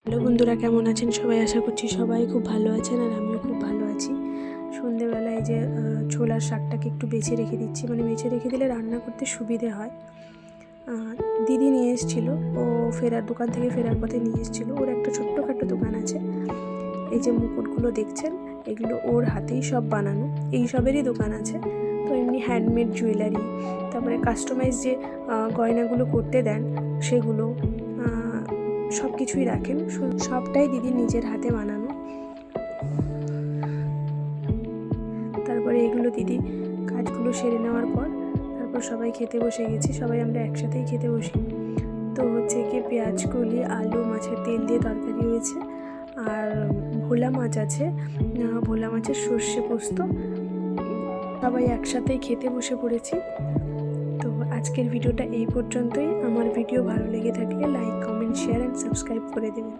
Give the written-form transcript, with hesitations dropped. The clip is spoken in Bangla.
হ্যালো বন্ধুরা, কেমন আছেন সবাই? আশা করছি সবাই খুব ভালো আছেন আর আমিও খুব ভালো আছি। সন্ধেবেলায় যে ছোলার শাকটাকে একটু বেছে রেখে দিচ্ছি, মানে বেছে রেখে দিলে রান্না করতে সুবিধে হয়। দিদি নিয়ে এসেছিলো, ও দোকান থেকে ফেরার পথে নিয়ে এসেছিলো। ওর একটা ছোট্টখাটো দোকান আছে। এই যে মুকুটগুলো দেখছেন, এগুলো ওর হাতেই সব বানানো, এই সবেরই দোকান আছে। তো এমনি হ্যান্ডমেড জুয়েলারি, তারপরে কাস্টমাইজ যে গয়নাগুলো করতে দেন সেগুলো সব কিছুই রাখেন। সবটাই দিদি নিজের হাতে বানানো। তারপরে এগুলো দিদি কাজগুলো সেরে নেওয়ার পর তারপর সবাই খেতে বসে গেছি। সবাই আমরা একসাথেই খেতে বসি। তো হচ্ছে কি, পেঁয়াজ কলি, আলু, মাছের তেল দিয়ে তরকারি হয়েছে, আর ভোলা মাছ আছে, ভোলা মাছের সর্ষে পোস্ত। সবাই একসাথেই খেতে বসে পড়েছি। তো আজকের ভিডিওটা এই পর্যন্তই। আমার ভিডিও ভালো লেগে থাকলে like, comment, share and subscribe করে দেবেন।